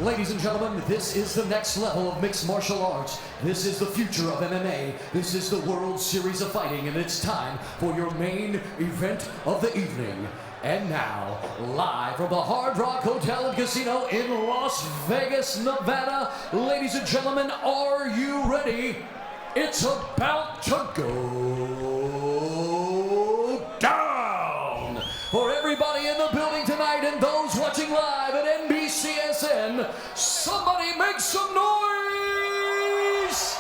Ladies and gentlemen, this is the next level of mixed martial arts. This is the future of MMA. This is the World Series of Fighting, and it's time for your main event of the evening. And now, live from the Hard Rock Hotel and Casino in Las Vegas, Nevada, ladies and gentlemen, are you ready? It's about to go down! For everybody in the building tonight and those watching live at NBCSN, somebody make some noise!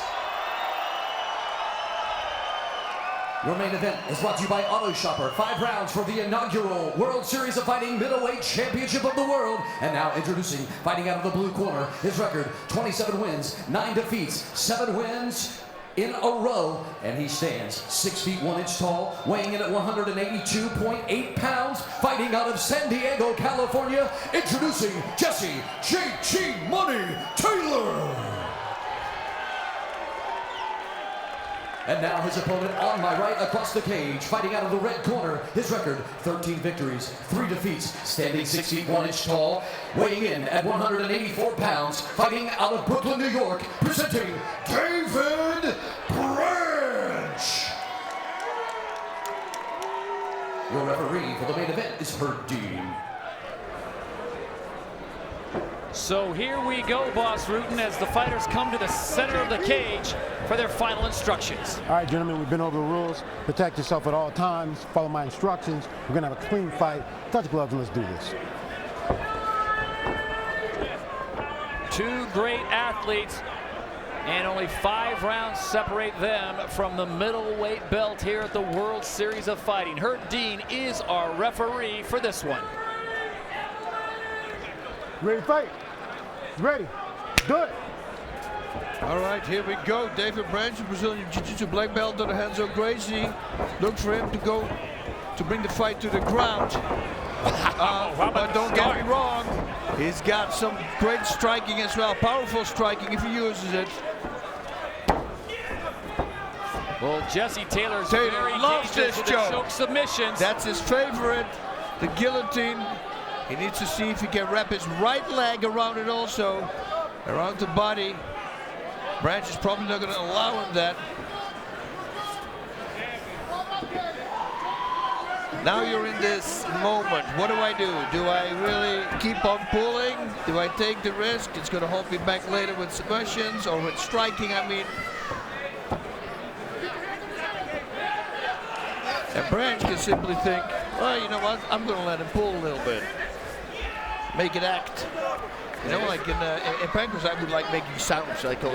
Your main event is brought to you by Auto Shopper. 5 rounds for the inaugural World Series of Fighting Middleweight Championship of the World. And now introducing, fighting out of the blue corner, his record, 27 wins, 9 defeats, 7 wins in a row, and he stands 6 feet 1 inch tall, weighing in at 182.8 pounds, fighting out of San Diego, California, introducing Jesse J.G. Money Taylor. And now his opponent on my right across the cage, fighting out of the red corner, his record, 13 victories, 3 defeats, standing 6 feet 1 inch tall, weighing in at 184 pounds, fighting out of Brooklyn, New York, presenting David Branch. Your referee for the main event is Herb Dean. So here we go, Boss Rutan, as the fighters come to the center of the cage for their final instructions. All right, gentlemen, we've been over the rules. Protect yourself at all times. Follow my instructions. We're going to have a clean fight. Touch gloves and let's do this. 2 great athletes, and only 5 rounds separate them from the middleweight belt here at the World Series of Fighting. Herb Dean is our referee for this one. Ready to fight? Ready. Do it. All right, here we go. David Branch, Brazilian Jiu-Jitsu black belt under Renzo Gracie. Look for him to go to bring the fight to the ground. But don't get me wrong, he's got some great striking as well. Powerful striking if he uses it. Well, Jesse Taylor's very loves dangerous this with the choke submissions. That's his favorite, the guillotine. He needs to see if he can wrap his right leg around it also, around the body. Branch is probably not going to allow him that. Now you're in this moment. What do? Do I really keep on pulling? Do I take the risk? It's going to hold me back later with submissions or with striking, I mean. And Branch can simply think, well, you know what? I'm going to let him pull a little bit. Make it act. You know, like in Pancras, I would like making sounds. I go,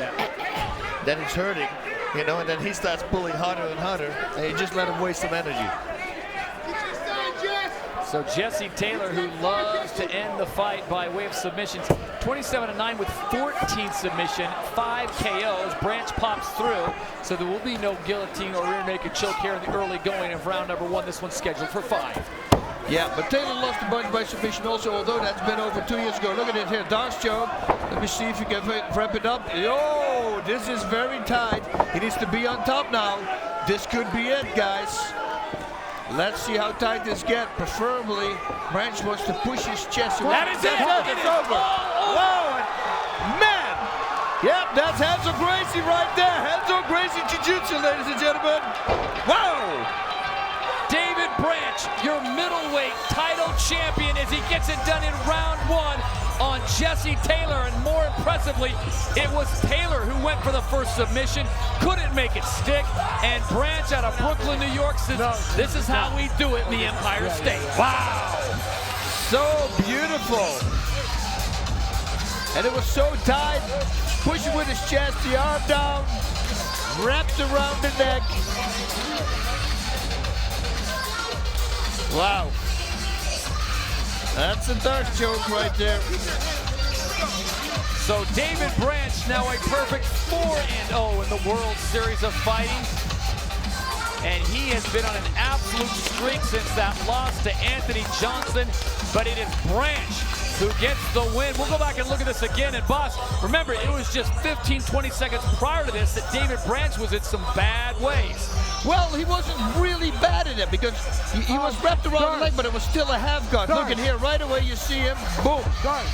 then it's hurting, you know, and then he starts pulling harder and harder, and you just let him waste some energy. So Jesse Taylor, who loves to end the fight by way of submissions, 27-9 with 14 submission, 5 KOs. Branch pops through, so there will be no guillotine or rear naked choke here in the early going of round number 1. This one's scheduled for 5. Yeah, but Taylor lost the bunch by submission also, although that's been over 2 years ago. Look at it here, Darce choke. Let me see if he can wrap it up. Yo, this is very tight. He needs to be on top now. This could be it, guys. Let's see how tight this gets. Preferably, Branch wants to push his chest away. That is it. It's over. Wow, man. Yep, that's Renzo Gracie right there. Renzo Gracie Jiu-Jitsu, ladies and gentlemen. Wow. David Branch, your middleweight title champion, as he gets it done in round 1 on Jesse Taylor. And more impressively, it was Taylor who went for the first submission, couldn't make it stick, and Branch out of Brooklyn, New York says, this is how we do it in the Empire State. Wow, so beautiful. And it was so tight, pushing with his chest, the arm down, wrapped around the neck. Wow. That's a dark choke right there. So David Branch now a perfect 4-0 in the World Series of Fighting. And he has been on an absolute streak since that loss to Anthony Johnson. But it is Branch who gets the win. We'll go back and look at this again. And boss, remember, it was just 15, 20 seconds prior to this that David Branch was in some bad ways. Well, he wasn't really bad at it because he was wrapped around the leg, but it was still a half guard. Look at here, right away you see him, boom.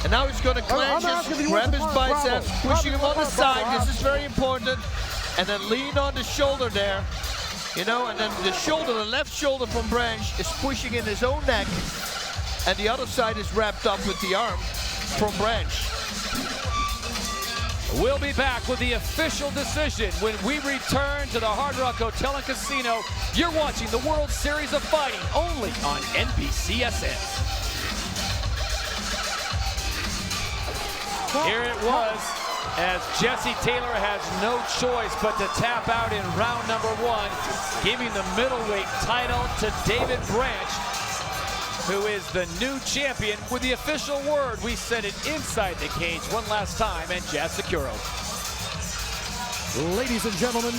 And now he's going to clench his, grab his biceps, pushing him on the side. This is very important. And then lean on the shoulder there. You know, and then the shoulder, the left shoulder from Branch is pushing in his own neck. And the other side is wrapped up with the arm from Branch. We'll be back with the official decision when we return to the Hard Rock Hotel and Casino. You're watching the World Series of Fighting only on NBCSN. Here it was, as Jesse Taylor has no choice but to tap out in round number 1, giving the middleweight title to David Branch, who is the new champion. With the official word, we send it inside the cage one last time, and Jazz Securo. Ladies and gentlemen,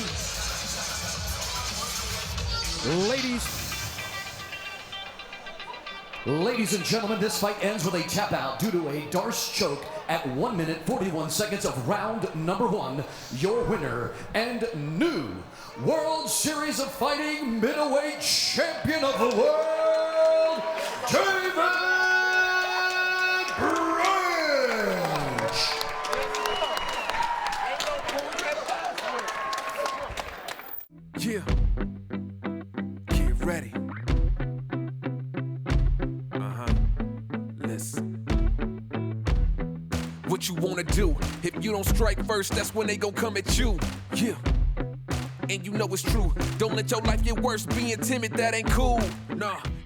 Ladies and gentlemen, this fight ends with a tap out due to a Darce choke at 1 minute 41 seconds of round number 1. Your winner and new World Series of Fighting Middleweight Champion of the World, David Branch. Yeah. Get ready. What you wanna do? If you don't strike first, that's when they gon' come at you. Yeah. And you know it's true. Don't let your life get worse. Being timid, that ain't cool. Nah.